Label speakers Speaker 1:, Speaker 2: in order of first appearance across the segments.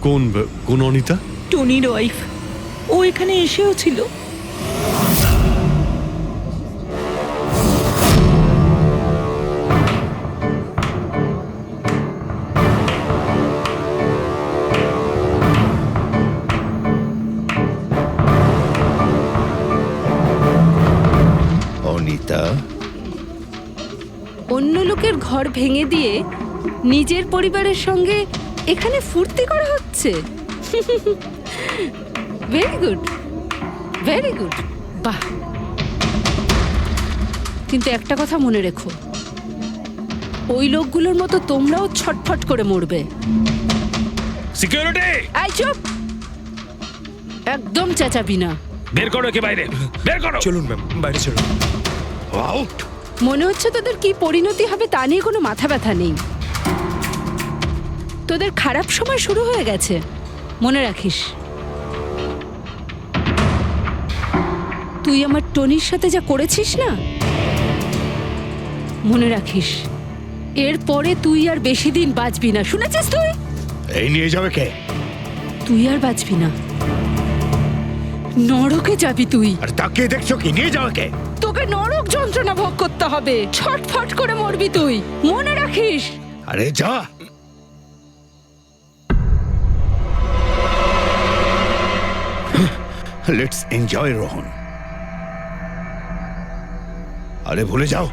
Speaker 1: কোন কোন অনিতা?
Speaker 2: টনির ওয়াইফ। ও এখানে এসেও ছিল।
Speaker 3: অনিতা,
Speaker 4: অন্য লোকের ঘর ভেঙে দিয়ে নিজের পরিবারের সঙ্গে এখানে ফুর্তি করা হচ্ছে। ভেরি গুড, ভেরি গুড, বাহ। কিন্তু একটা কথা মনে রেখো, ওই লোকগুলোর মতো তোমরাও ছটফট করে মরবে।
Speaker 5: সিকিউরিটি,
Speaker 4: এই চুপ, একদম চেঁচাবি না।
Speaker 5: বের করো একে বাইরে, বের করো।
Speaker 6: চলুন ম্যাম, বাইরে চলুন।
Speaker 5: আউট।
Speaker 4: মনে হচ্ছে তোদের কি পরিণতি হবে তা নিয়ে কোনো মাথা ব্যথা নেই। তোদের খারাপ সময় শুরু হয়ে গেছে, মনে রাখিস। তুই আমার টনির সাথে যা করেছিস না, মনে রাখিস এরপরে তুই আর বেশি দিন বাঁচবি না, শুনেছিস? তুই
Speaker 3: এই নিয়ে যাবে কে?
Speaker 4: তুই আর বাঁচবি না, নরকে যাবি তুই।
Speaker 3: আর তাকিয়ে দেখছো কি? নিয়ে যাবে কে?
Speaker 4: তোকে নরক যন্ত্রণা ভোগ করতে হবে, ছটফট করে মরবি তুই, মনে রাখিস।
Speaker 3: আরে যা। Let's enjoy Rohan. আরে ভুলে যাও।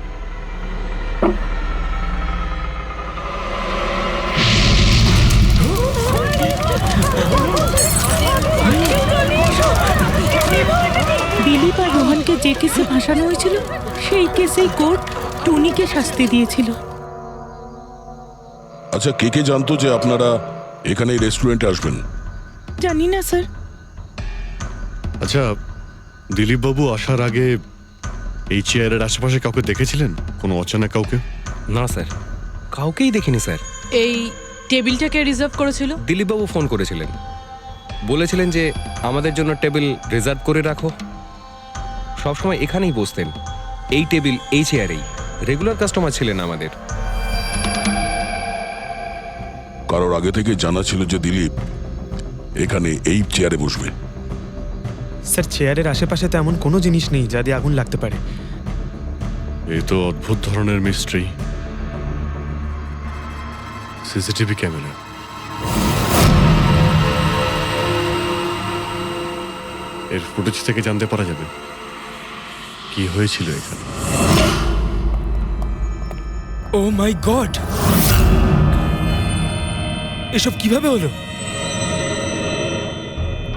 Speaker 2: দিলীপ আর রোহনকে যে কেসে ফাঁসানো হয়েছিল সেই কেসেই কোর্ট টনিকে শাস্তি দিয়েছিল।
Speaker 7: আচ্ছা, কে কে জানতো যে আপনারা এখানে এই রেস্টুরেন্টে আসবেন?
Speaker 2: জানি না স্যার।
Speaker 1: আচ্ছা, দিলীপ বাবু আসার আগে এই চেয়ারের আশেপাশে কাউকে দেখেছিলেন? কোনো অচেনা কাউকে?
Speaker 6: না স্যার, কাউকেই দেখিনি স্যার।
Speaker 8: এই টেবিলটাকে রিজার্ভ করেছিল
Speaker 6: দিলীপবাবু ফোন করেছিলেন, বলেছিলেন যে আমাদের জন্য টেবিল রিজার্ভ করে রাখো। সবসময় এখানেই বসতেন, এই টেবিল এই চেয়ারেই। রেগুলার কাস্টমার ছিলেন আমাদের।
Speaker 7: কারোর আগে থেকে জানা ছিল যে দিলীপ এখানে এই চেয়ারে বসবে?
Speaker 9: স্যার, চেয়ারের আশেপাশে তেমন কোনো জিনিস নেই যা দিয়ে আগুন লাগতে পারে।
Speaker 1: এই তো অদ্ভুত ধরনের মিস্ট্রি। CCTV camera. এর ফুটেজ থেকে জানতে পারা যাবে কি হয়েছিল এখানে।
Speaker 9: ও মাই গড, এসব কিভাবে হলো?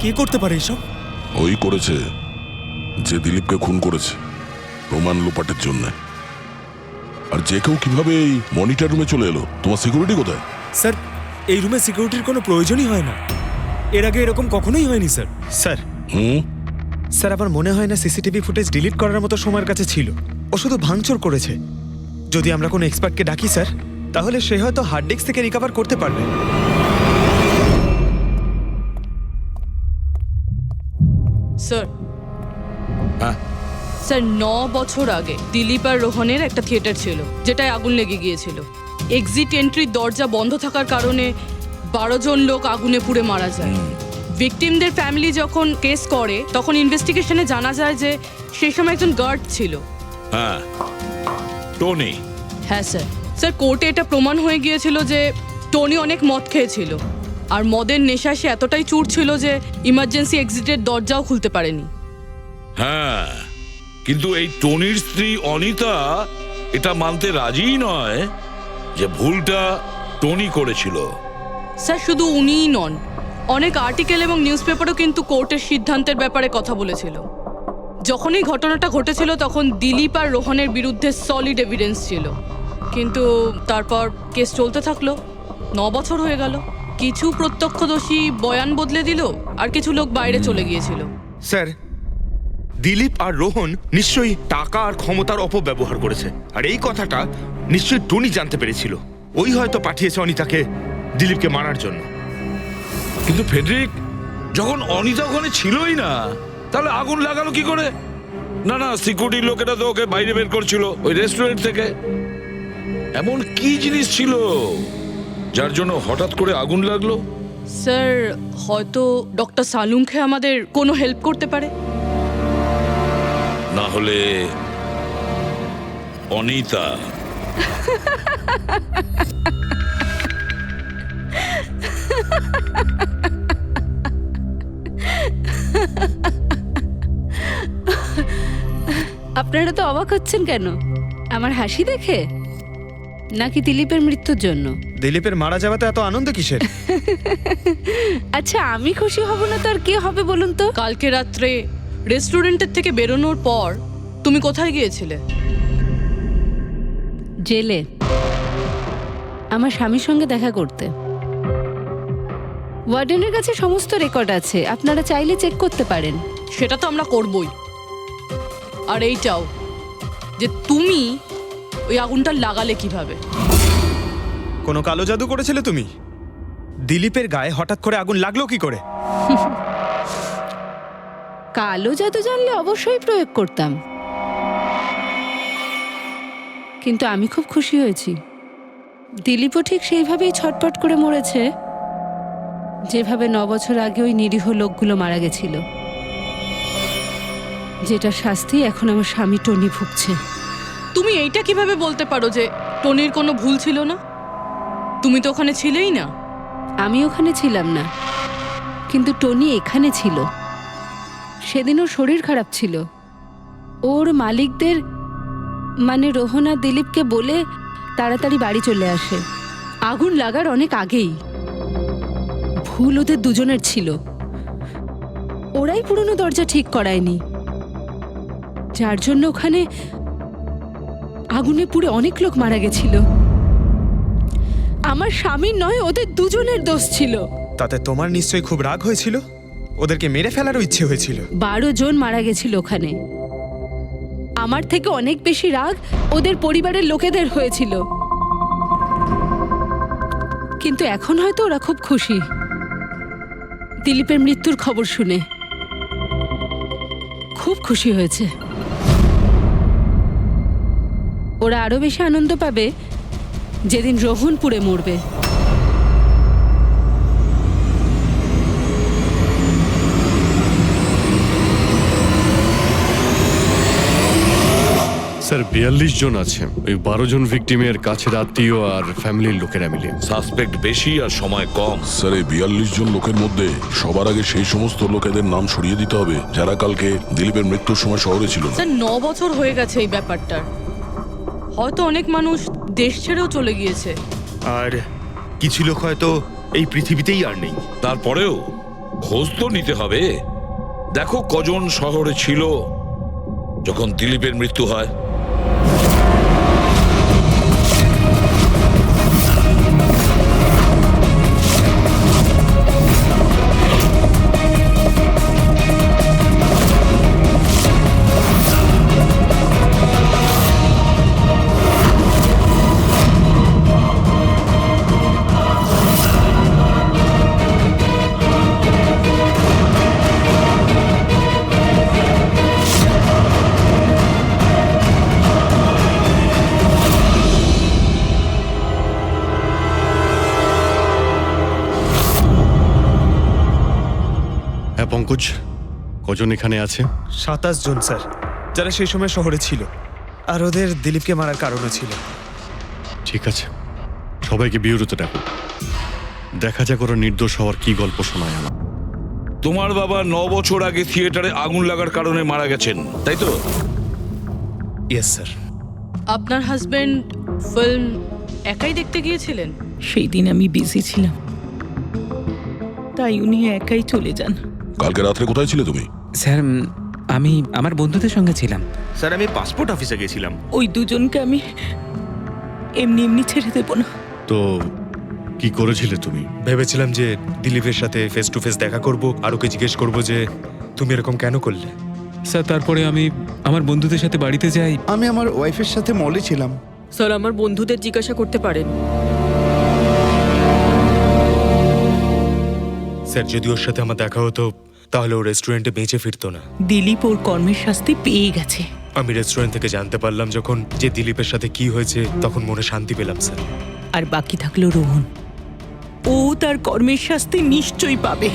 Speaker 9: কে করতে পারে এসব?
Speaker 7: ওই করেছে যে দিলীপকে খুন করেছে প্রমাণ লোপাটের জন্য। আর যে কেউ কিভাবে এই মনিটর রুমে চলে এলো? তোমার সিকিউরিটি কোথায়?
Speaker 9: স্যার, এই রুমে সিকিউরিটির কোনো প্রয়োজনই হয় না। এর আগে এরকম কখনোই হয়নি স্যার। স্যার, স্যার আমার মনে হয় না সিসিটিভি ফুটেজ ডিলিট করার মতো সময়ের কাছে ছিল। ও শুধু ভাঙচুর করেছে। যদি আমরা কোনো এক্সপার্টকে ডাকি স্যার, তাহলে সে হয়তো হার্ড ডিস্ক থেকে রিকভার করতে পারবে।
Speaker 8: স্যার। স্যার, 9 বছর আগে দিলীপ আর রোহনের একটা থিয়েটার ছিল যেটায় আগুন লেগে গিয়েছিল। এক্সিট এন্ট্রির দরজা বন্ধ থাকার কারণে 12 জন লোক আগুনে পুড়ে মারা যায়। ভিকটিমদের ফ্যামিলি যখন কেস করে তখন ইনভেস্টিগেশনে জানা যায় যে সেই সময় একজন গার্ড ছিল।
Speaker 5: হ্যাঁ, টনি।
Speaker 8: হ্যাঁ স্যার। স্যার, কোর্টে এটা প্রমাণ হয়ে গিয়েছিল যে টনি অনেক মদ খেয়েছিল, আর মদের নেশা সে এতটাই চুর ছিল যে ইমার্জেন্সি এক্সিটের দরজাও খুলতে পারেনি।
Speaker 5: হ্যাঁ, কিন্তু এই টনির স্ত্রী অনিতা এটা মানতে রাজিই নয় যে ভুলটা টনি করেছিল।
Speaker 8: স্যার, শুধু উনিই নন, অনেক আর্টিকেল এবং নিউজ পেপারও কিন্তু কোর্টের সিদ্ধান্তের ব্যাপারে কথা বলেছিল। যখন এই ঘটনাটা ঘটেছিল তখন দিলীপ আর রোহনের বিরুদ্ধে সলিড এভিডেন্স ছিল, কিন্তু তারপর কেস চলতে থাকলো। 9 বছর হয়ে গেল। কিছু প্রত্যক্ষদর্শী বয়ান বদলে দিল, আর কিছু লোক বাইরে চলে গিয়েছিল।
Speaker 10: স্যার, দিলীপ আর রোহন নিশ্চয়ই টাকা আর ক্ষমতার অপব্যবহার করেছে, আর এই কথাটা নিশ্চয়ই টনি জানতে পেরেছিল। ওই হয়তো পাঠিয়েছে অনিতাকে দিলীপকে মারার জন্য।
Speaker 5: কিন্তু ফেডরিক, যখন অনিতা ওখানে ছিলই না, তাহলে আগুন লাগালো কি করে? না না, সিকিউরিটির লোকেরা তো ওকে বাইরে বের করছিল ওই রেস্টুরেন্ট থেকে। এমন কি জিনিস ছিল যার জন্য হঠাৎ করে আগুন লাগলো?
Speaker 8: স্যার হয়তো ডক্টর সালুংখে আমাদের কোনো হেল্প করতে পারে।
Speaker 5: না হলে অনিতা।
Speaker 4: আপনারা তো অবাক হচ্ছেন কেন? আমার হাসি দেখে নাকি দিলীপের মৃত্যুর জন্য?
Speaker 9: দিলীপের মারা যাওয়াতে এত আনন্দ কিসের?
Speaker 4: আচ্ছা, আমি খুশি হব না তো আর কে হবে বলুন তো?
Speaker 8: কালকে রাত্রে রেস্টুরেন্টের থেকে বেরোনোর পর তুমি কোথায় গিয়েছিলে?
Speaker 4: জেলে আমার স্বামীর সঙ্গে দেখা করতে। ওয়ার্ডেনের কাছে সমস্ত রেকর্ড আছে, আপনারা চাইলে চেক করতে পারেন।
Speaker 8: সেটা তো আমরা করবই। আর এইটাও যে তুমি ওই আগুনটা লাগালে কিভাবে?
Speaker 9: কোনো কালো জাদু করেছিলে তুমি? দিলীপের গায়ে হঠাৎ করে আগুন লাগলো কি করে?
Speaker 4: কালো জাদু জানলে অবশ্যই প্রয়োগ করতাম, কিন্তু আমি খুব খুশি হয়েছি। দিলীপও ঠিক সেইভাবেই ছটপট করে মরেছে যেভাবে 9 বছর আগে ওই নিরীহ লোকগুলো মারা গেছিল, যেটা শাস্তি এখন আমার স্বামী টনি ভুগছে।
Speaker 8: তুমি এইটা কিভাবে বলতে পারো যে টনির কোনো ভুল ছিল না? তুমি তো ওখানে ছিলেই না।
Speaker 4: আমি ওখানে ছিলাম না, কিন্তু টনি এখানে ছিল। সেদিন ওর শরীর খারাপ ছিল। ওর মালিকদের মানে রোহন আর দিলীপকে বলে তাড়াতাড়ি বাড়ি চলে আসে। আগুন লাগার অনেক আগেই। ভুল ওদের দুজনের ছিল। ওরাই পুরনো দরজা ঠিক করায়নি, যার জন্য ওখানে আগুনে পুড়ে অনেক লোক মারা গেছিল। আমার স্বামীর নয়, ওদের দুজনের দোষ ছিল।
Speaker 9: তাতে তোমার নিশ্চয়ই খুব রাগ হয়েছিল, ওদেরকে মেরে ফেলারও ইচ্ছে হয়েছিল।
Speaker 4: 12 জন মারা গেছিল ওখানে। আমার থেকে অনেক বেশি রাগ ওদের পরিবারের লোকেদের হয়েছিল। কিন্তু এখন হয়তো ওরা খুব খুশি দিলীপের মৃত্যুর খবর শুনে। খুব খুশি হয়েছে। ওরা আরো বেশি আনন্দ পাবে যেদিন রোহন পুড়ে মরবে।
Speaker 1: স্যার 42 জন আছে, ওই 12 জন ভিকটিমের কাছের আত্মীয় আর ফ্যামিলির লোকেরা মিলে।
Speaker 5: সাসপেক্ট বেশি আর সময় কম।
Speaker 7: স্যার এই 42 জন লোকের মধ্যে সবার আগে সেই সমস্ত লোকেদের নাম সরিয়ে দিতে হবে যারা কালকে দিলীপের মৃত্যুর সময় শহরে ছিল না।
Speaker 8: স্যার 9 বছর হয়ে গেছে এই ব্যাপারটার। হয়তো অনেক মানুষ দেশ ছেড়েও চলে গিয়েছে।
Speaker 10: আর কিছু লোক হয়তো এই পৃথিবীতেই আর নেই।
Speaker 5: তারপরেও খোঁজ তো নিতে হবে। দেখো কজন শহরে ছিল যখন দিলীপের মৃত্যু হয়।
Speaker 1: হ্যাঁ পঙ্কজ, কজন এখানে আছে?
Speaker 9: 27 জন স্যার, যারা সেই সময় শহরে ছিল, আর ওদের দিলীপকে মারার কারণও ছিল।
Speaker 1: ঠিক আছে, সবাইকে বিউরোতে ডাকো। দেখা যাক ওরা নির্দোষ হওয়ার কি গল্প শোনায় আমার।
Speaker 5: তোমার বাবা 9 বছর আগে থিয়েটারে আগুন লাগার কারণে মারা গেছেন, তাই তো?
Speaker 9: Yes sir.
Speaker 8: আপনার হাজবেন্ড ফিল্ম একাই দেখতে গিয়েছিলেন?
Speaker 2: সেই দিন আমি বিজি ছিলাম, তাই উনি একাই চলে যান।
Speaker 7: কালকে রাত্রে কোথায় ছিলে তুমি?
Speaker 11: স্যার আমি আমার বন্ধুদের সঙ্গে ছিলাম।
Speaker 10: স্যার আমি পাসপোর্ট অফিসে গেছিলাম।
Speaker 2: ওই দুজনকে আমি এমনি এমনি ছেড়ে দেব না।
Speaker 1: তো কি করেছিলে তুমি?
Speaker 9: ভেবেছিলাম যে দিলীপের সাথে ফেস টু ফেস দেখা করব, আর ওকে জিজ্ঞেস করব যে তুমি এরকম কেন করলে।
Speaker 11: স্যার তারপরে আমি আমার বন্ধুদের সাথে বাড়িতে যাই।
Speaker 12: আমি আমার ওয়াইফের সাথে মলে ছিলাম।
Speaker 2: স্যার আমার বন্ধুদের জিজ্ঞাসা করতে পারেন।
Speaker 9: স্যার যদি ওর সাথে আমার দেখা হতো তাহলে ও রেস্টুরেন্টে বেঁচে ফিরতো না।
Speaker 2: দিলীপ ওর কর্মের শাস্তি পেয়ে গেছে।
Speaker 9: আমি রেস্টুরেন্ট থেকে জানতে পারলাম যখন যে দিলীপের সাথে কি হয়েছে, তখন মনে শান্তি পেলাম স্যার।
Speaker 2: আর বাকি থাকলো রোহন। ও তার কর্মের শাস্তি নিশ্চয়ই পাবে।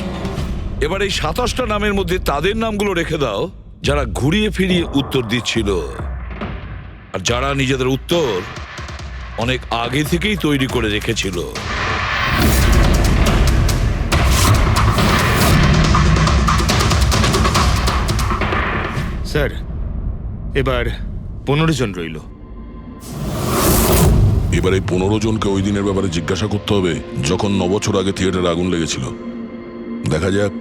Speaker 5: এবার এই 27টা নামের মধ্যে তাদের নামগুলো রেখে দাও যারা ঘুরিয়ে ফিরিয়ে উত্তর দিচ্ছিল, আর যারা নিজেদের উত্তর অনেক আগে থেকেই তৈরি করে রেখেছিল।
Speaker 10: স্যার, এবার 15 জন রইল।
Speaker 7: এবার এই 15 জনকে ওই দিনের ব্যাপারে জিজ্ঞাসা করতে হবে যখন 9 বছর আগে থিয়েটারে আগুন লেগেছিল। দেখা যাক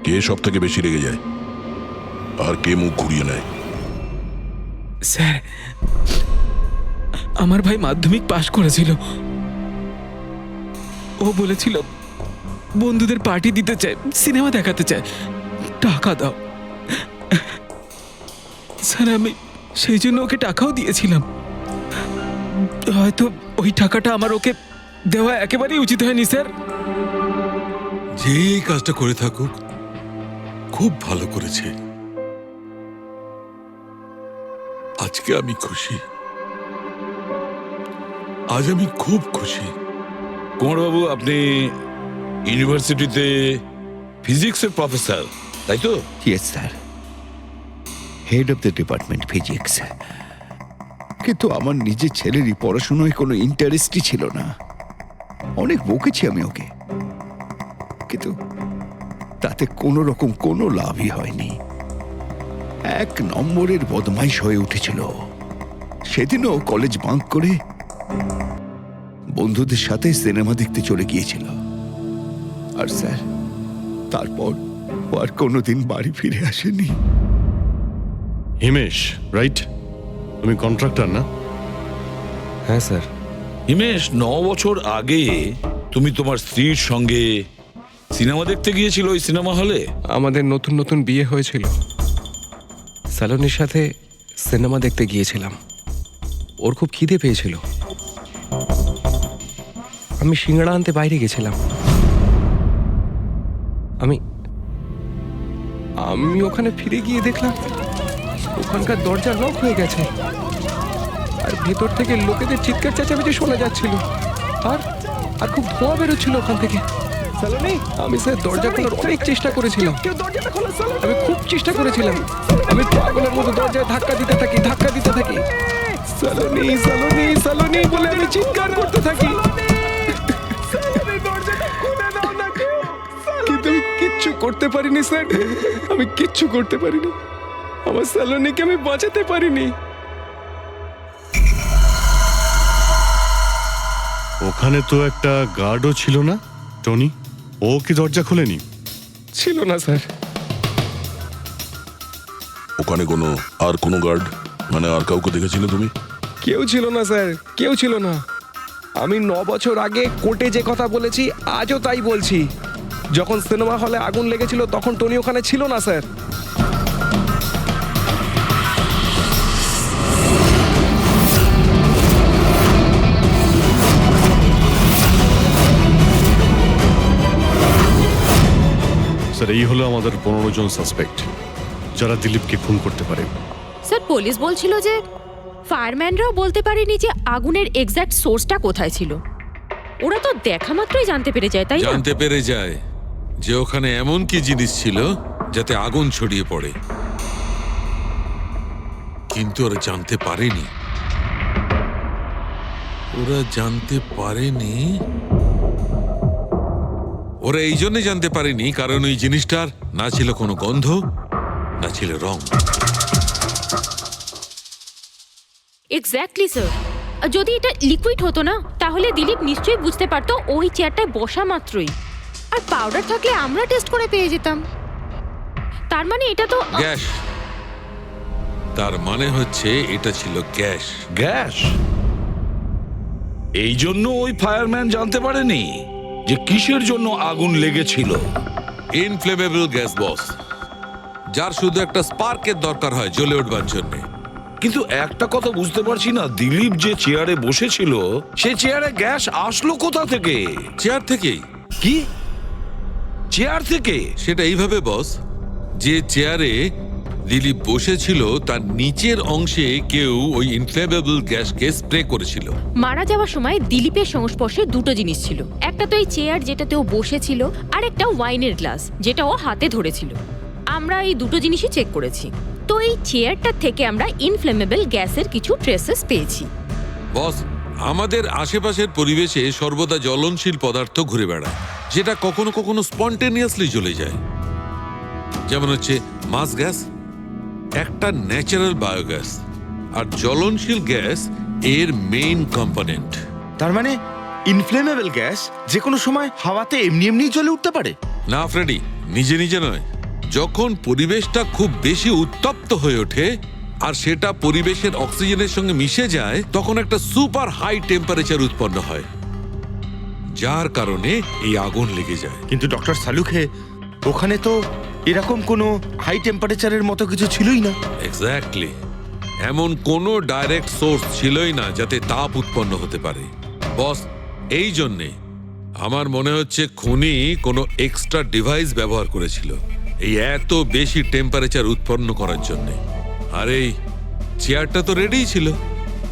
Speaker 7: কে সব থেকে বেশি রেগে যায় আর কে মুখ ঘুরিয়ে নেয়।
Speaker 11: স্যার, আমার ভাই মাধ্যমিক পাশ করেছিল। ও বলেছিল বন্ধুদের পার্টি দিতে চায়, সিনেমা দেখাতে চায়, টাকা দাও। স্যার, আমি সেই জন্য ওকে টাকাও দিয়েছিলাম। হয়তো ওই টাকাটা আমার ওকে দেওয়া একেবারেই উচিত হয়নি স্যার।
Speaker 13: যে এই কাজটা করে থাকুক খুব ভালো করেছে। আজকে আমি খুশি, আজ আমি খুব খুশি।
Speaker 5: কুমারবাবু, আপনি ইউনিভার্সিটিতে ফিজিক্সের প্রফেসর, তাই তো?
Speaker 3: Yes sir, head of the department physics. কিন্তু আমার নিজের ছেলেরই পড়াশোনায় কোনো ইন্টারেস্টই ছিল না। অনেক বকেছি আমি ওকে, কিন্তু তাতে কোনো রকম কোনো লাভই হয়নি। 1 নম্বরের বদমাইশ হয়ে উঠেছিল। সেদিনও কলেজ বাঙ্ক করে বন্ধুদের সাথে সিনেমা দেখতে চলে গিয়েছিল। আর স্যার, তারপর ও আর কোনোদিন বাড়ি ফিরে আসেনি।
Speaker 1: হিমেশ, রাইট? তুমি কন্ট্রাক্টর না?
Speaker 6: হ্যাঁ স্যার।
Speaker 5: হিমেশ, 9 বছর আগে তুমি তোমার স্ত্রীর সঙ্গে সিনেমা দেখতে গিয়েছিল ওই সিনেমা হলে।
Speaker 6: আমাদের নতুন নতুন বিয়ে হয়েছিল, স্যালোনির সাথে সিনেমা দেখতে গিয়েছিলাম। ওর খুব খিদে পেয়েছিল, আমি সিঙ্গাড়া আনতে বাইরে গেছিলাম। আমি আমি ওখানে ফিরে গিয়ে দেখলাম ওখানকার দরজা লক হয়ে গেছে, আর ভেতর থেকে লোকেদের চিৎকার চেঁচামেচি শোনা যাচ্ছিল, আর আর খুব ধোঁয়া বেরোচ্ছিল ওখান থেকে। আমি স্যার দরজা খোলার অনেক চেষ্টা করেছিলাম, আমি খুব চেষ্টা করেছিলাম। আমি পাগলের মতো দরজায় ধাক্কা দিতে থাকি। সালোনি, সালোনি, সালোনি বলে আমি চিৎকার করতে থাকি, কিন্তু আমি কিচ্ছু করতে পারিনি স্যার। আমি কিচ্ছু করতে পারিনি, আমার সালোনিকে আমি বাঁচাতে পারিনি।
Speaker 1: ওখানে তো একটা গার্ডও ছিল না, টনি? ও কি দরজা খোলেনি?
Speaker 6: ছিল না স্যার।
Speaker 7: ওখানে কোনো গার্ড, মানে আর কাউকে দেখেছিলে তুমি?
Speaker 6: কেউ ছিল না স্যার, কেউ ছিল না। আমি 9 বছর আগে কোর্টে যে কথা বলেছি আজও তাই বলছি। যখন সিনেমা হলে আগুন লেগেছিল তখন টনি ওখানে ছিল না স্যার।
Speaker 1: স্যার, এই হলো আমাদের 15 জন সাসপেক্ট যারা দিলীপকে খুন করতে পারে।
Speaker 14: স্যার, পুলিশ বলছিল যে ফায়ারম্যানরাও বলতে পারেনি যে আগুনের এক্স্যাক্ট সোর্সটা কোথায় ছিল। ওরা তো দেখা মাত্রই জানতে পেরে যায়, তাই না?
Speaker 13: জানতে পেরে যায় যে ওখানে এমন কি জিনিস ছিল যাতে আগুন ছড়িয়ে পড়ে, কিন্তু ওরা জানতে পারেনি। ওরা এই জন্য জানতে পারেনি কারণ ওই জিনিসটার না ছিল কোনো গন্ধ, না ছিল রং।
Speaker 14: Exactly sir. যদি এটা লিকুইড হতো না তাহলে দিলীপ নিশ্চয়ই বুঝতে পারতো ওই চেয়ারটায় বসা মাত্রই। আর পাউডার থাকলে আমরা টেস্ট করে পেয়ে যেতাম। তার মানে এটা তো
Speaker 13: গ্যাস। তার মানে হচ্ছে এটা ছিল গ্যাস।
Speaker 5: গ্যাস? এই জন্য ওই ফায়ারম্যান জানতে পারেনি যে কিসের জন্য আগুন লেগেছিল।
Speaker 13: ইনফ্লেমেবল গ্যাস বস, যার শুধু একটা স্পার্কের দরকার হয় জ্বলে উঠবার জন্য।
Speaker 5: কিন্তু একটা কথা বুঝতে পারছি না, দিলীপ যে চেয়ারে বসেছিল সে চেয়ারে গ্যাস আসলো কোথা থেকে?
Speaker 13: চেয়ার থেকেই।
Speaker 5: কি চেয়ার থেকে?
Speaker 13: সেটা এইভাবে বস, যে চেয়ারে দিলীপ বসেছিল তার নিচের অংশে কেউ ওই ইনফ্লেমেবল গ্যাসকে স্প্রে করেছিল।
Speaker 14: মারা যাওয়ার সময় দিলীপের সংস্পর্শে দুটো জিনিস ছিল, একটা তো এই চেয়ার যেটাতে ও বসেছিল, আর একটা ওয়াইনের গ্লাস যেটা ও হাতে ধরেছিল। আমরা এই দুটো জিনিসই চেক করেছি। তো এই চেয়ারটার থেকে আমরা ইনফ্লেমেবল গ্যাসের কিছু ট্রেসেস পেয়েছি।
Speaker 13: বস, আমাদের আশেপাশের পরিবেশে সর্বদা জ্বলনশীল পদার্থ ঘুরে বেড়ায়, যেটা কখনো কখনো স্পন্টেনিয়াসলি জ্বলে যায়। যেমন হচ্ছে মাস গ্যাস, একটা ন্যাচারাল বায়োগ্যাস, আর জ্বলনশীল গ্যাস এর মেইন কম্পোনেন্ট।
Speaker 10: তার মানে ইনফ্লেমেবল গ্যাস যে কোনো সময় হাওয়াতে এমনি এমনি জ্বলে উঠতে পারে?
Speaker 13: না ফ্রেডি, নিজে নিজে নয়। যখন পরিবেশটা খুব বেশি উত্তপ্ত হয়ে ওঠে আর সেটা পরিবেশের অক্সিজেনের সঙ্গে মিশে যায়, তখন একটা সুপার হাই টেম্পারেচার উৎপন্ন হয়, যার কারণে এই আগুন লেগে যায়।
Speaker 10: কিন্তু ডক্টর সালুখে, ওখানে তো এরকম কোনো হাই টেম্পারেচারের মতো কিছু ছিলই না।
Speaker 13: এক্স্যাক্টলি, এমন কোনো ডাইরেক্ট সোর্স ছিলই না যাতে তাপ উৎপন্ন হতে পারে। বস, এই জন্যে আমার মনে হচ্ছে খুনি কোনো এক্সট্রা ডিভাইস ব্যবহার করেছিল এই এত বেশি টেম্পারেচার উৎপন্ন করার জন্য। আর এই চেয়ারটা তো রেডিই ছিল,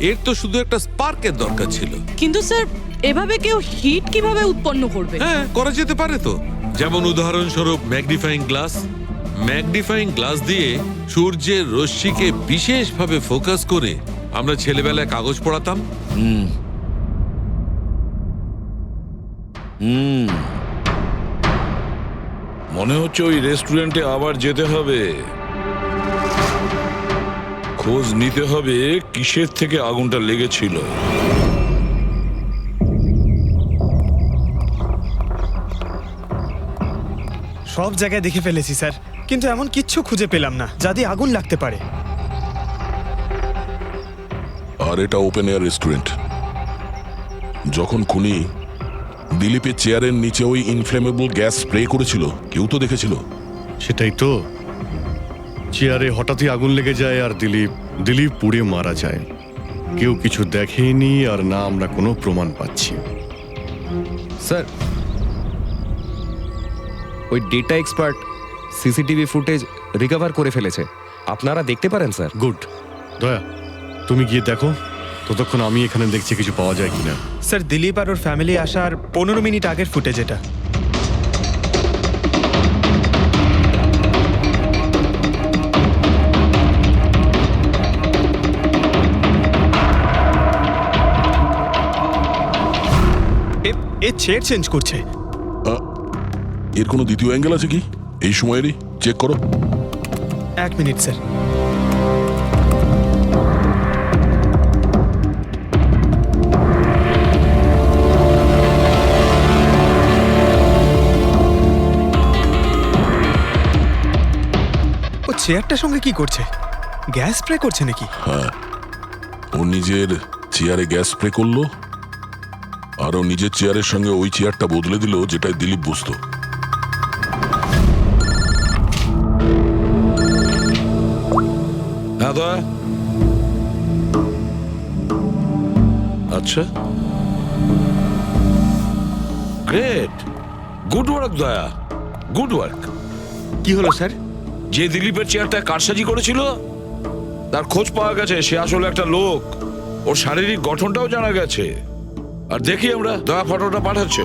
Speaker 13: এর তো শুধু একটা স্পার্কের দরকার ছিল।
Speaker 8: কিন্তু স্যার, এভাবে কেউ হিট কিভাবে উৎপন্ন করবে?
Speaker 13: হ্যাঁ, করা যেতে পারে তো। যেমন উদাহরণস্বরূপ ম্যাগনিফাইং গ্লাস। ম্যাগনিফাইং গ্লাস দিয়ে সূর্যের রশ্মিকে বিশেষভাবে ফোকাস করে আমরা ছেলেবেলায় কাগজ পড়াতাম।
Speaker 5: মনে হচ্ছে ওই রেস্টুরেন্টে আবার যেতে হবে, খোঁজ নিতে হবে কিসের থেকে আগুনটা লেগেছিল।
Speaker 9: সব জায়গায় দেখে ফেলেছি স্যার, কিন্তু এমন কিচ্ছু খুঁজে পেলাম না যা দিয়ে আগুন লাগতে পারে।
Speaker 7: আর এটা ওপেন এয়ার রেস্টুরেন্ট। যখন খুনি দিলীপের চেয়ারের নিচে ওই ইনফ্লেমেবল গ্যাস স্প্রে করেছিল, কেউ তো দেখেছিল।
Speaker 1: সেটাই তো, চেয়ারে হঠাৎই আগুন লেগে যায় আর দিলীপ পুড়ে মারা যায়। কেউ কিছু দেখেনি, আর না আমরা কোনো প্রমাণ পাচ্ছি।
Speaker 6: স্যার, ওই data expert CCTV footage recover করে ফেলেছে, আপনারা দেখতে পারেন স্যার।
Speaker 1: গুড। দয়া, তুমি গিয়ে দেখো, ততক্ষণ আমি এখানে দেখছি কিছু পাওয়া যায় কিনা।
Speaker 9: স্যার, দিলীপ আর ওর ফ্যামিলি আসার 15 মিনিট আগের ফুটেজ এটা। এ চেয়ার চেঞ্জ করছে।
Speaker 7: এর কোনো দ্বিতীয় অ্যাঙ্গেল আছে কি এই সময়েরই? চেক করো।
Speaker 9: 1 মিনিট স্যার। ও চেয়ারটার সঙ্গে কি করছে? গ্যাস স্প্রে করছে নাকি?
Speaker 7: হ্যাঁ, ও নিজের চেয়ারে গ্যাস স্প্রে করলো, আর ও নিজের চেয়ারের সঙ্গে ওই চেয়ারটা বদলে দিল যেটায় দিলীপ বসতো।
Speaker 5: আচ্ছা, গ্রেট, গুড ওয়ার্ক দয়া, গুড ওয়ার্ক।
Speaker 10: কি হলো স্যার?
Speaker 5: যে দিলীপের চেয়ারটা কারসাজি করেছিল তার খোঁজ পাওয়া গেছে। সে আসলে একটা লোক, ওর শারীরিক গঠনটাও জানা গেছে। আর দেখি আমরা, দয়া ফটোটা পাঠাচ্ছে।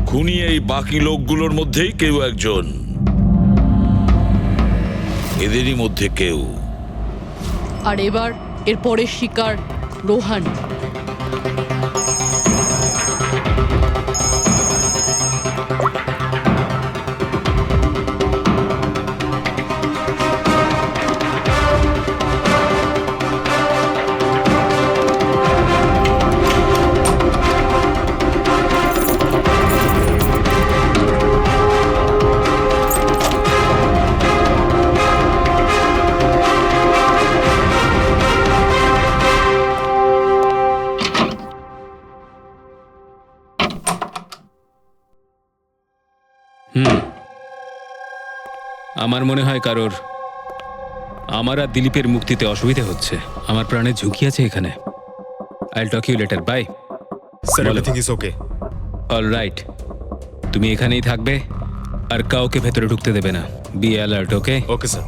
Speaker 5: খুনি এই বাকি লোকগুলোর মধ্যেই কেউ একজন, এদেরই মধ্যে কেউ।
Speaker 8: আর এবার এর পরের শিকার রোহান।
Speaker 11: আমার মনে হয় কারোর আমার আর দিলীপের মুক্তিতে অসুবিধা হচ্ছে। আমার প্রাণের ঝুঁকি আছে এখানে। I talk you later bye.
Speaker 9: Sir everything is okay.
Speaker 11: All right, তুমি এখানেই থাকবে আর কাউকে ভেতরে ঢুকতে দেবে না। Be alert, okay?
Speaker 9: Okay sir.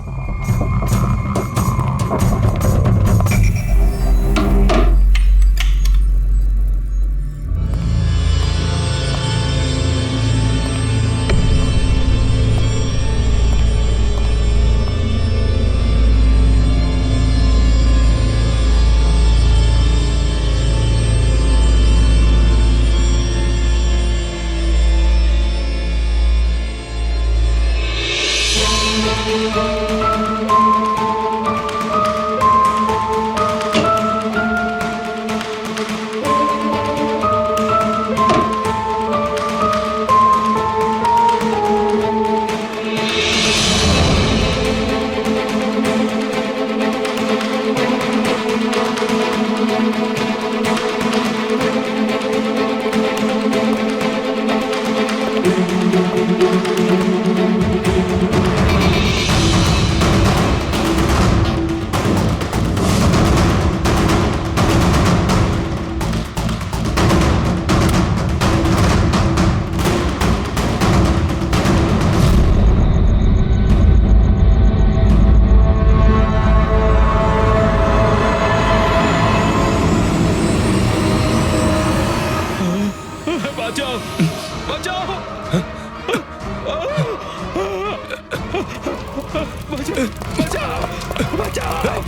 Speaker 11: বাঁচাও, বাঁচাও, বাঁচাও, বাঁচাও,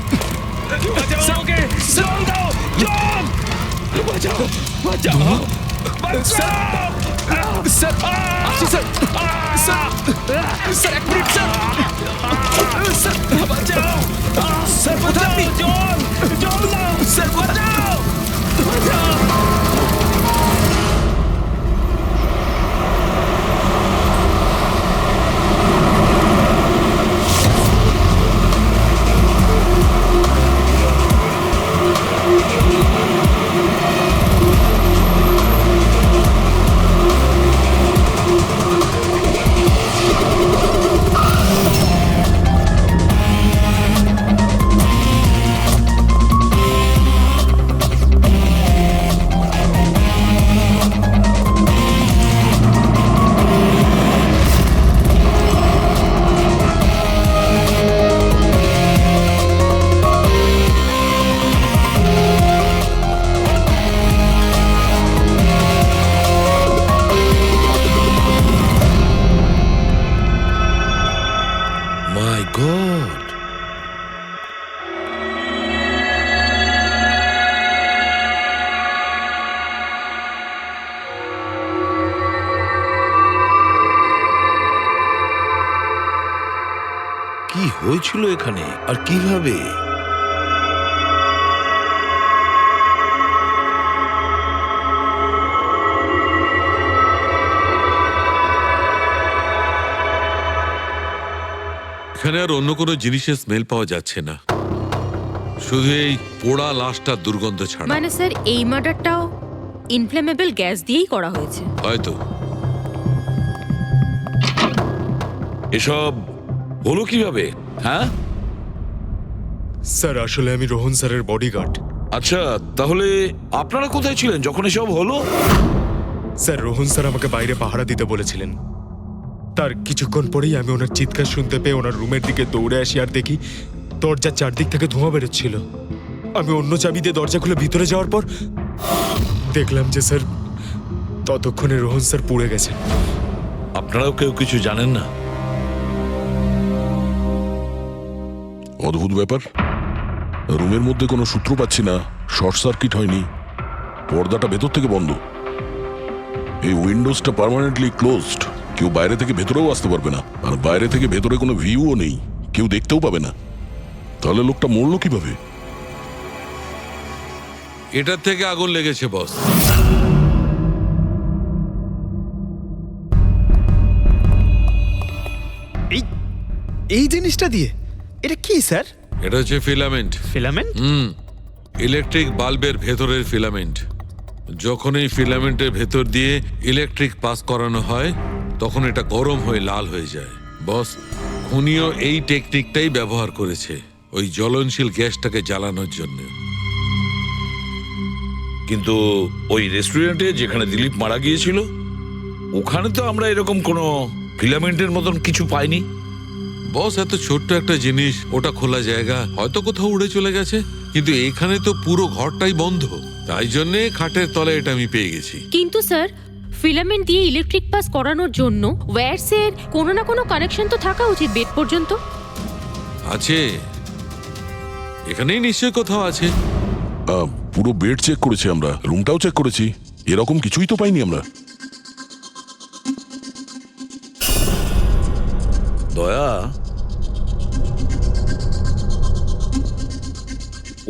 Speaker 11: বাঁচাও ওকে, জল দাও, জল, বাঁচাও, বাঁচাও, বাঁচাও। স্যার, আসছি স্যার, স্যার, স্যার এক মিনিট স্যার, স্যার বাঁচাও, স্যার বাঁচাও, জল, জল দাও, স্যার বাঁচাও, বাঁচাও।
Speaker 5: মাই গড, কি হয়েছিল এখানে আর কিভাবে?
Speaker 13: এখানে আর অন্য কোনো জিনিসের স্মেল পাওয়া যাচ্ছে না, শুধু এই পোড়া লাশটার দুর্গন্ধ ছাড়া।
Speaker 14: মানে স্যার এই মার্ডারটাও ইনফ্লেমেবল গ্যাস দিয়েই করা হয়েছে
Speaker 13: হয়তো।
Speaker 5: এসব হলো কিভাবে? হ্যাঁ
Speaker 9: স্যার আসলে আমি রোহন স্যারের বডিগার্ড।
Speaker 5: আচ্ছা, তাহলে আপনারা কোথায় ছিলেন যখন এসব হলো?
Speaker 9: স্যার রোহন স্যার আমাকে বাইরে পাহারা দিতে বলেছিলেন। তার কিছুক্ষণ পরেই আমি ওনার চিৎকার শুনতে পেয়ে ওনার রুমের দিকে দৌড়ে আসি আর দেখি দরজার চারদিক থেকে ধোঁয়া বেরোচ্ছিল। আমি অন্য চাবি দিয়ে দরজা খুলে ভিতরে যাওয়ার পর দেখলাম যে স্যার ততক্ষণে রোহন স্যার পুড়ে গেছেন।
Speaker 5: আপনারাও কেউ কিছু জানেন না?
Speaker 7: অদ্ভুত ব্যাপার, রুমের মধ্যে কোনো সূত্র পাচ্ছি না, শর্ট সার্কিট হয়নি, পর্দাটা ভেতর থেকে বন্ধ, এই উইন্ডোজটা পার্মানেন্টলি ক্লোজড, কেউ বাইরে থেকে ভেতরেও আসতে পারবে না, আর বাইরে থেকে ভেতরে কোনো ভিউও নেই, কেউ দেখতেও পাবে না। তাহলে লোকটা মরলো কিভাবে?
Speaker 13: এটার থেকে আগুন লেগেছে বস।
Speaker 11: এই জিনিসটা দিয়ে এটা কি স্যার?
Speaker 13: এটা হচ্ছে ফিলামেন্ট।
Speaker 11: ফিলামেন্ট?
Speaker 13: ইলেকট্রিক বাল্বের ভেতরের ফিলামেন্ট। যখন এই ফিলামেন্টের ভেতর দিয়ে ইলেকট্রিক পাস করানো হয় তখন এটা গরম হয়ে লাল হয়ে যায়। বস, খুনিও এই টেকনিকটাই ব্যবহার করেছে ওই জ্বলনশীল গ্যাসটাকে জ্বালানোর জন্য।
Speaker 5: কিন্তু ওই রেস্টুরেন্টে যেখানে দিলীপ মারা গিয়েছিল ওখানে তো আমরা এরকম কোনো ফিলামেন্টের মতন কিছু পাইনি।
Speaker 13: বস, এত ছোট্ট একটা জিনিস, ওটা খোলা জায়গা, হয়তো কোথাও উড়ে চলে গেছে, কিন্তু এখানে তো পুরো ঘরটাই বন্ধ, তাই জন্যে খাটের তলায় এটা আমি পেয়ে গেছি।
Speaker 14: কিন্তু স্যার, ফিলামেন্ট দিয়ে ইলেকট্রিক পাস করানোর জন্য ওয়্যারসের কোনো না কোনো কানেকশন তো থাকা উচিত বেড পর্যন্ত।
Speaker 13: আছে, এখানেই নিশ্চয় কোথাও আছে।
Speaker 7: পুরো বেড চেক করেছি আমরা, রুমটাও চেক করেছি, এরকম কিছুই তো পাইনি আমরা।
Speaker 5: দয়া,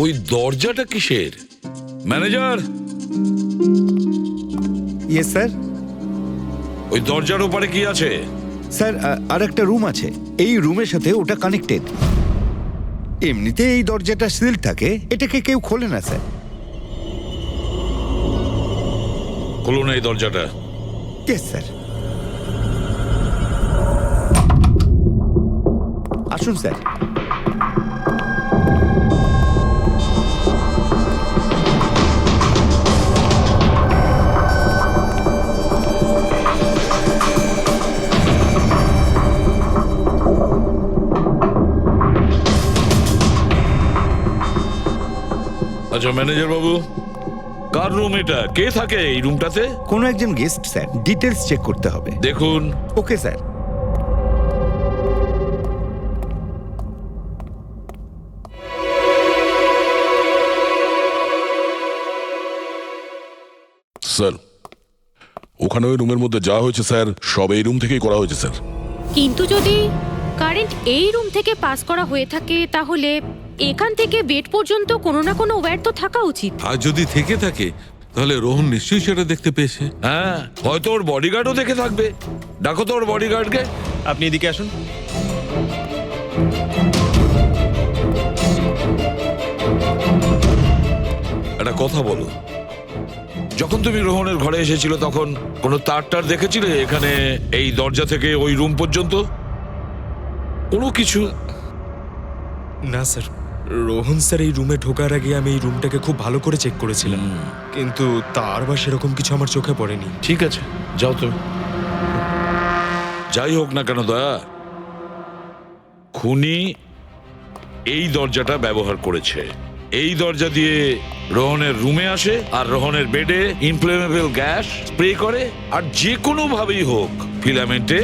Speaker 5: ওই দরজাটা কিসের? Manager,
Speaker 3: yes sir.
Speaker 5: ওই দরজার ওপারে কি আছে?
Speaker 3: স্যার, আর একটা রুম আছে, এই রুমের সাথে ওটা কানেক্টেড। এমনিতে এই দরজাটা সিল থাকে, এটাকে কেউ খোলে না স্যার।
Speaker 5: খোলো না এই দরজাটা।
Speaker 3: Yes sir. আসুন স্যার।
Speaker 5: আচ্ছা ম্যানেজার বাবু, কার রুম এটা? কে থাকে এই রুমটাতে?
Speaker 3: কোনো একজন গেস্ট স্যার, ডিটেলস চেক করতে হবে।
Speaker 5: দেখুন।
Speaker 3: Okay sir.
Speaker 7: স্যার, ওখানে ওই রুমের মধ্যে যা হয়েছে স্যার, সব এই রুম থেকেই করা হয়েছে স্যার।
Speaker 14: কিন্তু যদি কারেন্ট এই রুম থেকে পাস করা হয়ে থাকে তাহলে এখান থেকে বেড পর্যন্ত কোনো না কোনো ওয়্যার তো থাকা উচিত।
Speaker 13: আর যদি থেকে থাকে তাহলে রোহন নিশ্চয়ই সেটা দেখতে পেয়েছে।
Speaker 5: হ্যাঁ, হয়তো ওর বডিগার্ডও দেখে থাকবে। ডাকো তো ওর বডিগার্ডকে।
Speaker 9: আপনি এদিকে আসুন।
Speaker 5: একটা কথা বলো, যখন তুমি রোহনের ঘরে এসেছিল তখন কোনো তার দেখেছিলে এখানে এই দরজা থেকে ওই রুম পর্যন্ত? কোনো কিছু?
Speaker 9: না স্যার, রোহন স্যার এই রুমে ঢোকার আগে আমি এই রুমটাকে খুব ভালো করে চেক করেছিলাম, কিন্তু তার বা সেরকম কিছু আমার চোখে পড়েনি।
Speaker 5: ঠিক আছে, যাও তুমি। যাই হোক না কেন দয়া, খুনি এই দরজাটা ব্যবহার করেছে। এই দরজা দিয়ে রোহনের রুমে আসে আর রোহনের বেডে ইনফ্লেমেবল গ্যাস স্প্রে করে, আর যে কোনো ভাবেই হোক ফিলামেন্টে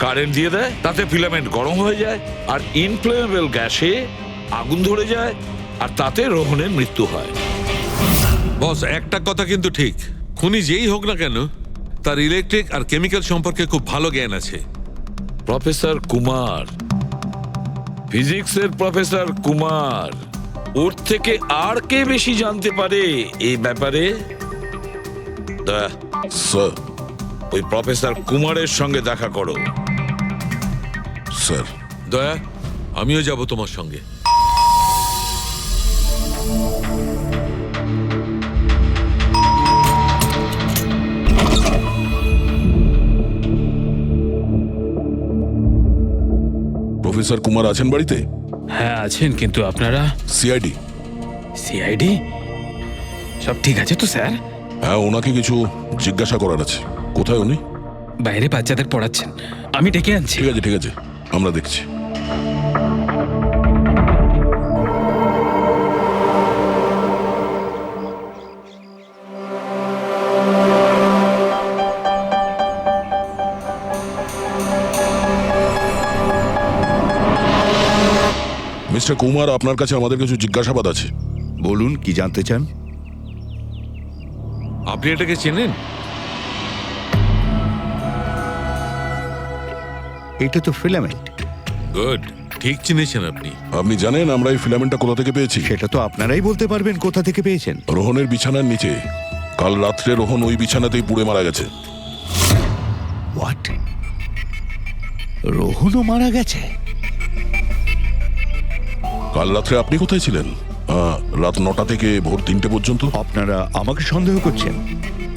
Speaker 5: কারেন্ট দিয়ে দেয়, তাতে ফিলামেন্ট গরম হয়ে যায় আর ইনফ্লেমেবল গ্যাসে আগুন ধরে যায়, আর তাতে রোহনের মৃত্যু হয়।
Speaker 13: বস, একটা কথা কিন্তু ঠিক, খুনি যেই হোক না কেন তার ইলেকট্রিক আর কেমিক্যাল সম্পর্কে খুব ভালো জ্ঞান আছে।
Speaker 5: প্রফেসর কুমার, ফিজিক্সের প্রফেসর কুমার, ওর থেকে আর কে বেশি জানতে পারে এই ব্যাপারে?
Speaker 7: স্যার,
Speaker 5: ওই প্রফেসর কুমারের সঙ্গে দেখা করো।
Speaker 7: স্যার।
Speaker 13: দয়া, আমিও যাব তোমার সঙ্গে।
Speaker 7: প্রফেসর কুমার আছেন বাড়িতে?
Speaker 11: হ্যাঁ আছেন, কিন্তু আপনারা?
Speaker 7: সিআইডি।
Speaker 11: সিআইডি? সব ঠিক আছে তো স্যার?
Speaker 7: হ্যাঁ, ওনাকে কিছু জিজ্ঞাসা করার আছে। কোথায় উনি?
Speaker 11: বাইরে বাচ্চাদের পড়াচ্ছেন, আমি ডেকে আনছি।
Speaker 7: ঠিক আছে, ঠিক আছে, আমরা দেখছি। মিস্টার কুমার, আপনার কাছে আমাদের কিছু জিজ্ঞাসাবাদ আছে।
Speaker 3: বলুন, কি জানতে চান?
Speaker 13: আপনি এটাকে চেনেন?
Speaker 3: এটা তো ফিলামেন্ট।
Speaker 13: গুড, ঠিক চিনেছেন আপনি।
Speaker 7: আপনি জানেন আমরা এই ফিলামেন্টটা কোথা থেকে পেয়েছি?
Speaker 3: সেটা তো আপনারাই বলতে পারবেন কোথা থেকে পেয়েছেন।
Speaker 7: রোহনের বিছানার নিচে। কাল রাত্রে রোহন ওই বিছানাতেই পুড়ে মারা গেছে।
Speaker 3: হোয়াট? রোহনও মারা গেছে?
Speaker 7: কাল রাত্রে আপনি কোথায় ছিলেন? রাত 9টা থেকে ভোর 3টে পর্যন্ত।
Speaker 3: আপনারা আমাকে সন্দেহ করছেন?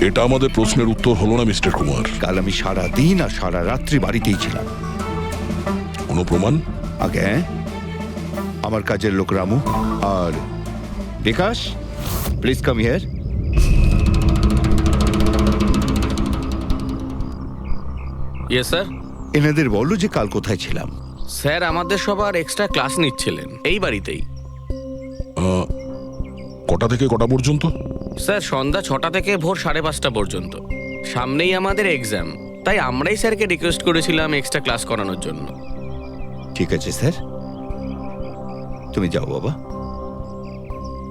Speaker 7: এটা আমাদের প্রশ্নের উত্তর হলো না মিস্টার কুমার।
Speaker 3: কাল আমি সারা দিন আর সারা রাত্রি বাড়িতেই ছিলাম।
Speaker 7: কোনো প্রমাণ?
Speaker 3: আগে আমার কাজের লোক রামু আর Bikash, please come here.
Speaker 15: Yes sir.
Speaker 3: এনাদের বলো যে কাল কোথায় ছিলাম।
Speaker 15: স্যার আমাদের সবার এক্সট্রা ক্লাস নিচ্ছিলেন এই বাড়িতেই।
Speaker 7: কটা থেকে কটা পর্যন্ত?
Speaker 15: স্যার সন্ধ্যা 6টা থেকে ভোর 5:30 পর্যন্ত। সামনেই আমাদের এক্সাম, তাই আমরাই স্যারকে রিকোয়েস্ট করেছিলাম এক্সট্রা ক্লাস করানোর জন্য।
Speaker 3: ঠিক আছে স্যার, তুমি যাও বাবা।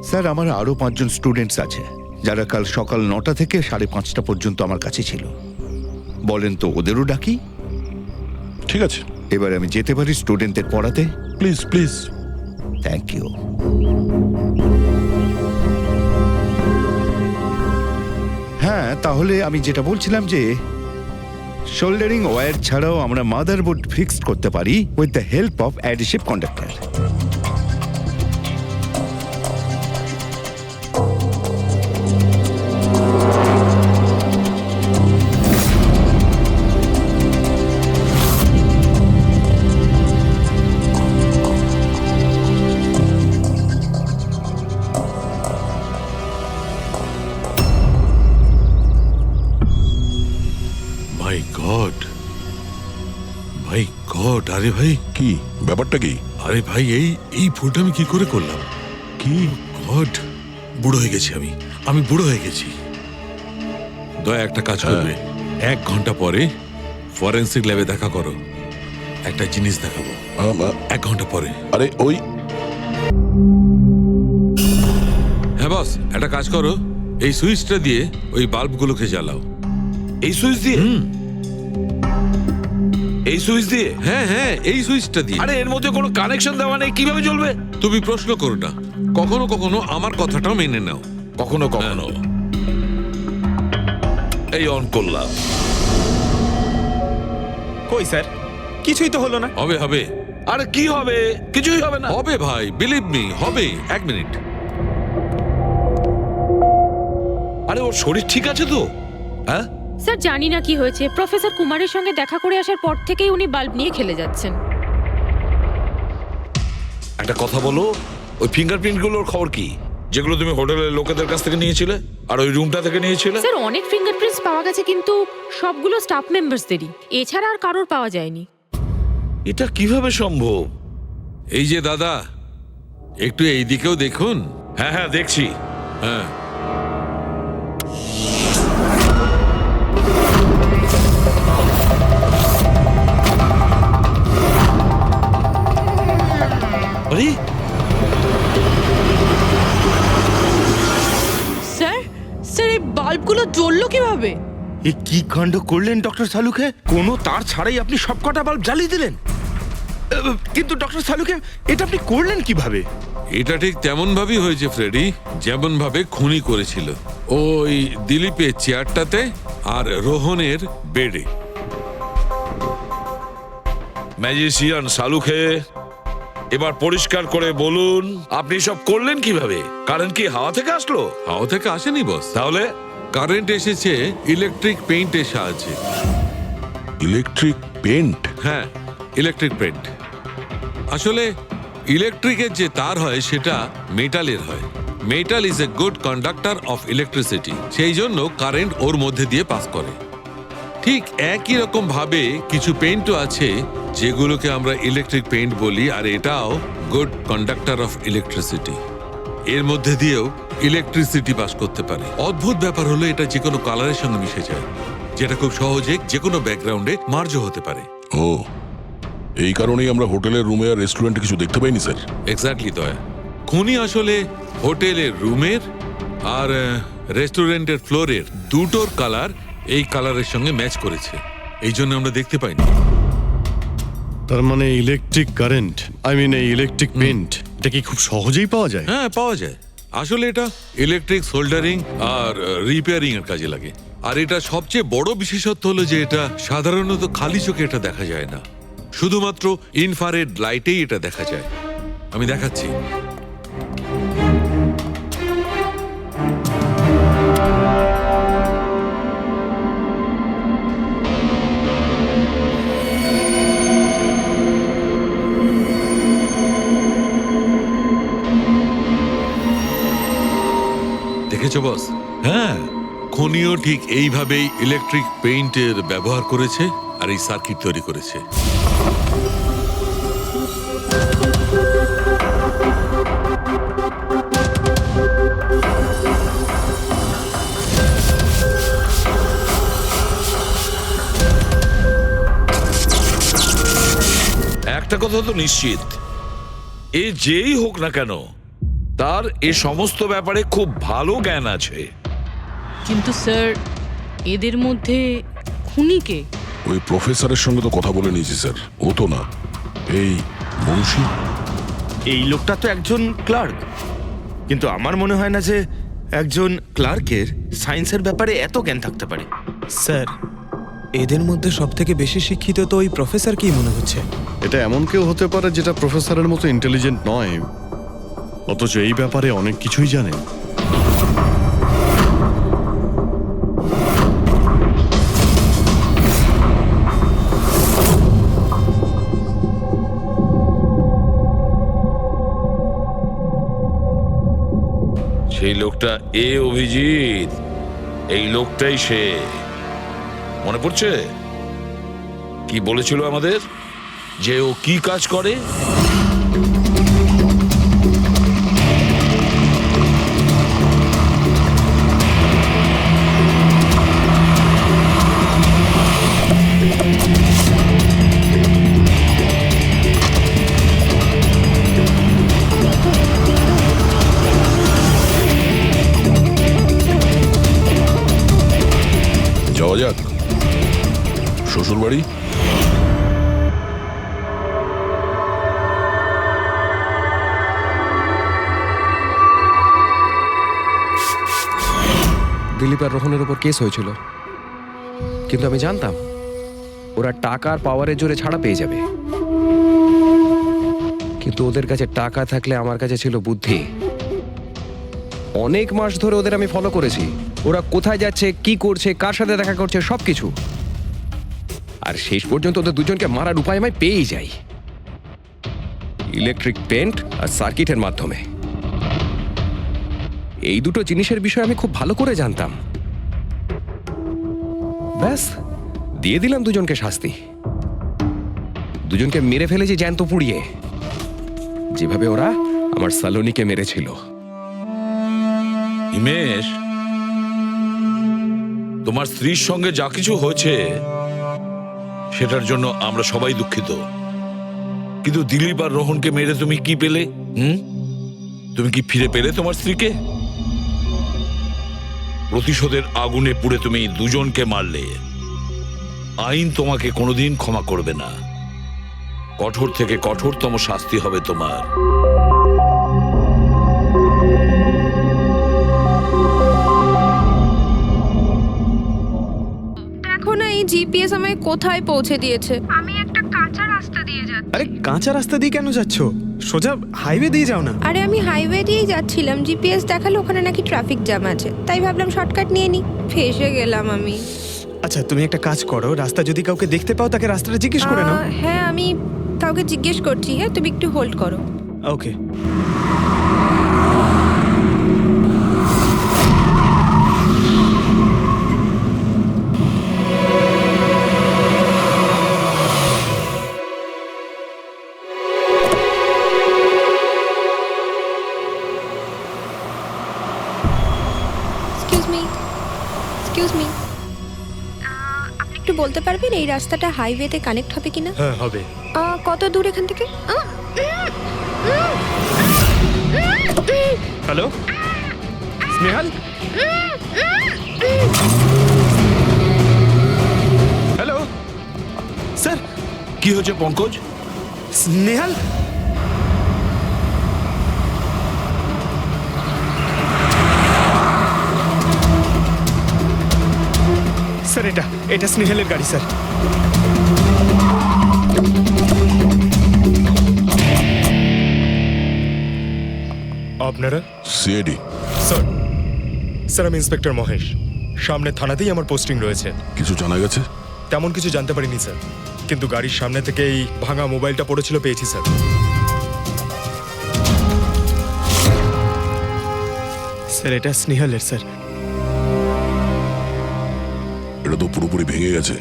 Speaker 3: স্যার আমার আরো 5 জন স্টুডেন্টস আছে যারা কাল সকাল 9টা থেকে 5:30 পর্যন্ত আমার কাছে ছিল। বলেন তো ওদেরও ডাকি?
Speaker 7: ঠিক আছে,
Speaker 3: এবার আমি যেতে পারি স্টুডেন্টদের পড়াতে?
Speaker 7: Please please.
Speaker 3: Thank you. হ্যাঁ, তাহলে আমি যেটা বলছিলাম যে শোল্ডারিং ওয়্যার ছাড়াও আমরা মাদারবোর্ড ফিক্সড করতে পারি with the help of adhesive conductor.
Speaker 13: My god, my god! আরে ভাই,
Speaker 7: কি ব্যাপারটা? কি
Speaker 13: আরে ভাই, এই ভুলটা আমি কি করে করলাম?
Speaker 7: কি
Speaker 13: গড, বুড়ো হয়ে গেছি আমি বুড়ো হয়ে গেছি। দয়া একটা কাজ করবে, 1 ঘন্টা পরে ফরেন্সিক ল্যাবে দেখা করো, একটা জিনিস দেখাবো। 1 ঘন্টা পরে।
Speaker 7: আরে ওই,
Speaker 13: হ্যাঁ বস, একটা কাজ করো, এই সুইচটা দিয়ে ওই বাল্বগুলোকে জ্বালাও।
Speaker 5: এই সুইচ দিয়ে? এই সুইচ দিয়ে?
Speaker 13: হ্যাঁ হ্যাঁ, এই সুইচটা দিয়ে।
Speaker 5: আরে এর মধ্যে কোনো কানেকশন দেওয়া নেই, কিভাবে জ্বলবে?
Speaker 13: তুমি প্রশ্ন করো না, কখনো কখনো আমার কথাটাও মেনে নাও।
Speaker 5: কখনো কখনো। এই অন করলাম।
Speaker 9: কই স্যার, কিছুই তো হলো না।
Speaker 13: হবে হবে।
Speaker 5: আরে কি হবে? কিছুই হবে না।
Speaker 13: হবে ভাই, বিলিভ মি, হবে। 1 মিনিট।
Speaker 5: আরে ওর শরীর ঠিক আছে তো? হ্যাঁ
Speaker 14: স্যার জানি না কি হয়েছে, প্রফেসর কুমারের সঙ্গে দেখা করে আসার পর থেকেই উনি বাল্ব নিয়ে খেলে যাচ্ছেন।
Speaker 5: একটা কথা বলো, ওই ফিঙ্গারপ্রিন্ট গুলোর খবর কি, যেগুলো তুমি হোটেলের লোকেদের কাছ থেকে নিয়েছিলে আর ওই রুমটা থেকে নিয়েছিলে?
Speaker 14: স্যার অনেক ফিঙ্গারপ্রিন্টস পাওয়া গেছে, কিন্তু সবগুলো স্টাফ মেম্বারসদেরই, এছাড়া আর কারোর পাওয়া যায়নি।
Speaker 5: এটা কিভাবে সম্ভব?
Speaker 13: এই যে দাদা, একটু এই দিকেও দেখুন।
Speaker 5: হ্যাঁ হ্যাঁ দেখছি।
Speaker 13: হ্যাঁ,
Speaker 5: আরে
Speaker 8: স্যার, স্যার এই বাল্বগুলো জ্বললো কিভাবে?
Speaker 10: এ কি কাণ্ড করলেন ডক্টর সালুকে? কোনো তার ছাড়াই আপনি সবকটা বাল্ব জ্বালিয়ে দিলেন। কিন্তু ডক্টর সালুকে, এটা আপনি করলেন কিভাবে?
Speaker 13: এটা ঠিক তেমন ভাবেই হয়েছে ফ্রেডি, যেমন ভাবে খুনি করেছিল। ওই দিলীপের চেয়ারটাতে আর রোহনের বেডে।
Speaker 5: ম্যাজিশিয়ান সালুখে, এবার পরিষ্কার করে বলুন আপনি সব করলেন কিভাবে? কারেন্ট কি হাওয়া থেকে আসলো?
Speaker 13: হাওয়া থেকে আসেনি বস,
Speaker 5: তাহলে
Speaker 13: কারেন্ট এসেছে ইলেকট্রিক পেইন্টের সাহায্যে।
Speaker 7: Electric paint?
Speaker 13: হ্যাঁ, ইলেকট্রিক পেইন্ট। আসলে ইলেকট্রিকের যে তার হয় সেটা মেটালের হয়। Metal is a good conductor of electricity, সেই জন্য কারেন্ট ওর মধ্যে দিয়ে পাস করে। ঠিক একই রকম ভাবে কিছু পেইন্টও আছে যেগুলোকে আমরা ইলেকট্রিক পেইন্ট বলি, আর এটাও গুড কন্ডাক্টর অফ ইলেকট্রিসিটি। এর মধ্যে দিয়েও ইলেকট্রিসিটি পাস করতে পারে। অদ্ভুত ব্যাপার হলো এটা যে কোনো কালারের সঙ্গে মিশে যায়, যেটা খুব সহজে যে কোনো ব্যাকগ্রাউন্ডে মার্জ হতে পারে।
Speaker 7: ও, এই কারণেই আমরা হোটেলের রুমে আর রেস্টুরেন্টে কিছু দেখতে পাইনি স্যার।
Speaker 13: এক্স্যাক্টলি দয়া, খুনি আসলে হোটেলের রুমের আর রেস্টুরেন্টের ফ্লোরের দুটোর কালার এই কালারের সঙ্গে ম্যাচ করেছে, এই জন্য আমরা দেখতে পাইনি।
Speaker 1: তার মানে ইলেকট্রিক কারেন্ট, এই ইলেকট্রিক পেইন্ট, এটা কি খুব সহজেই পাওয়া যায়?
Speaker 13: হ্যাঁ, পাওয়া যায়। আসলে এটা ইলেকট্রিক সোল্ডারিং আর রিপেয়ারিং এর কাজে লাগে। আর এটা সবচেয়ে বড় বিশেষত্ব হলো যে এটা সাধারণত খালি চোখে এটা দেখা যায় না, শুধুমাত্র ইনফ্রারেড লাইটেই এটা দেখা যায়। আমি দেখাচ্ছি। দেখেছো বস? হ্যাঁ, খনিও ঠিক এইভাবেই ইলেকট্রিক পেইন্টের ব্যবহার করেছে আর এই সার্কিট তৈরি করেছে।
Speaker 5: একটা কথা তো নিশ্চিত, এ যেই হোক না কেন তার এ সমস্ত ব্যাপারে খুব ভালো জ্ঞান আছে।
Speaker 8: কিন্তু স্যার, এদের মধ্যে খুনিকে
Speaker 7: ওই প্রফেসরের সঙ্গে তো কথা বলে নিয়েছি স্যার, ও তো না, এই মুন্সি।
Speaker 10: এই লোকটা তো একজন ক্লার্ক, কিন্তু আমার মনে হয় না যে একজন ক্লার্কের সায়েন্সের ব্যাপারে এত জ্ঞান থাকতে পারে।
Speaker 9: স্যার, এদের মধ্যে সব থেকে বেশি শিক্ষিত তো ওই প্রফেসর কি মনে হচ্ছে?
Speaker 1: এটা এমন কেউ হতে পারে যেটা প্রফেসরের মতো ইন্টেলিজেন্ট নয়, অথচ এই ব্যাপারে অনেক কিছুই জানে।
Speaker 5: সেই লোকটা অভিজিৎ, এই লোকটাই সে। মনে পড়ছে কি বলেছিল আমাদের, যে ও কি কাজ করে?
Speaker 7: যাওয়া যাক শ্বশুর বাড়ি।
Speaker 6: দিলীপ আর রোহনের উপর কেস হয়েছিল, কিন্তু আমি জানতাম ওরা টাকা আর পাওয়ারের জোরে ছাড়া পেয়ে যাবে। কিন্তু ওদের কাছে টাকা থাকলে আমার কাছে ছিল বুদ্ধি। অনেক মাস ধরে ওদের আমি ফলো করেছি, ওরা কোথায় যাচ্ছে, কি করছে, কার সাথে দেখা করছে, সবকিছু। আর শেষ পর্যন্ত ওদের দুজনকে মারার উপায় আমি পেয়েই যাই, ইলেকট্রিক পেন্ট আর সার্কিটের মাধ্যমে। এই দুটো জিনিসের বিষয়ে আমি খুব ভালো করে জানতাম। ব্যাস, দিয়ে দিলাম দুজনকে শাস্তি। দুজনকে মেরে ফেলেছি জ্যান্ত পুড়িয়ে, যেভাবে ওরা আমার সালোনিকে মেরেছিল।
Speaker 5: হিমেশ, তোমার স্ত্রীর সঙ্গে যা কিছু হয়েছে সেটার জন্য আমরা সবাই দুঃখিত, কিন্তু দিলীপ আর রোহনকে মেরে তুমি কি পেলে? তুমি কি ফিরে পেলে তোমার স্ত্রীকে? প্রতিশোধের আগুনে পুড়ে তুমি দুজনকে মারলে, আইন তোমাকে কোনোদিন ক্ষমা করবে না। কঠোর থেকে কঠোরতম শাস্তি হবে তোমার।
Speaker 16: দেখো না, এই জিপিএস আমায় কোথায় পৌঁছে দিয়েছে। আমি একটা কাঁচা রাস্তা দিয়ে যাচ্ছি।
Speaker 9: আরে কাঁচা রাস্তা দিয়ে কেন যাচ্ছ? সোজা হাইওয়ে দিয়ে যাও না।
Speaker 16: আরে আমি হাইওয়ে দিয়েই যাচ্ছিলাম, জিপিএস দেখালো ওখানে নাকি ট্রাফিক জ্যাম আছে, তাই ভাবলাম শর্টকাট নিয়ে নি। ফেসে গেলাম আমি।
Speaker 9: আচ্ছা, তুমি একটা কাজ করো, রাস্তা যদি কাউকে দেখতে পাও তাকে রাস্তাটা জিজ্ঞেস করে নাও।
Speaker 16: হ্যাঁ, আমি কাউকে জিজ্ঞেস করছি। হ্যাঁ, তুমি একটু হোল্ড করো।
Speaker 9: ওকে।
Speaker 16: এক্সকিউজ মি, আপনি একটু বলতে পারবেন এই রাস্তাটা হাইওয়েতে কানেক্ট হবে কিনা?
Speaker 9: হ্যাঁ, হবে।
Speaker 16: কত দূর এখান থেকে?
Speaker 9: Hello Snehal, hello sir.
Speaker 5: কি হয়েছে পঙ্কজ?
Speaker 9: স্নেহাল, স্যার এটা স্নেহালের গাড়ি স্যার।
Speaker 17: আপনারা?
Speaker 7: সিআইডি
Speaker 17: স্যার, আমি ইন্সপেক্টর মহেশ। সামনে থানাতেই আমার পোস্টিং রয়েছে।
Speaker 7: কিছু জানা গেছে?
Speaker 17: তেমন কিছু জানতে পারিনি স্যার, কিন্তু গাড়ির সামনে থেকে এই ভাঙা মোবাইলটা পড়েছিল, পেয়েছি স্যার।
Speaker 9: স্যার এটা স্নেহালের স্যার।
Speaker 7: এটা তো পুরোপুরি ভেঙে গেছে,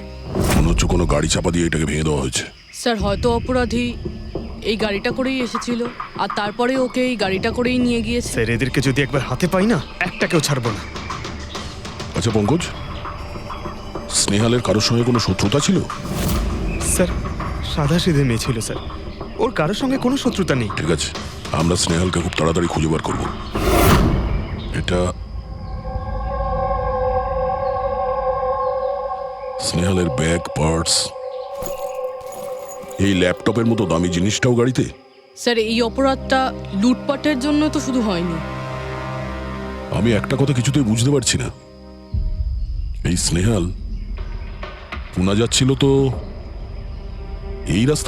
Speaker 7: মনে হচ্ছে কোনো গাড়ি চাপা দিয়ে এটাকে ভেঙে দেওয়া হয়েছে।
Speaker 8: স্যার হয়তো অপরাধী এই গাড়িটা করেই এসেছিল আর তারপরে ওকে এই গাড়িটা করেই নিয়ে গিয়েছে।
Speaker 9: স্যার এদেরকে যদি একবার হাতে পাই না, একটাকেও ছাড়বো না।
Speaker 7: আচ্ছা পঙ্কজ, স্নেহালের কারোর সঙ্গে কোনো শত্রুতা ছিল?
Speaker 9: স্যার সাদা সিধে মেয়ে ছিল স্যার, ওর কারোর সঙ্গে কোনো শত্রুতা নেই।
Speaker 7: ঠিক আছে, আমরা স্নেহালকে খুব তাড়াতাড়ি খুঁজে বার করব। এটা স্নেহালের ব্যাগ, পার্টস, এই ল্যাপটপের মতো দামি জিনিসটাও গাড়িতে।
Speaker 8: স্যার এই অপরাধটা লুটপাটের জন্য তো শুধু হয়নি।
Speaker 7: আমি একটা কথা কিছুতেই বুঝতে পারছি না, এই স্নেহাল পুনা যাচ্ছিল তো এই রাস্তায়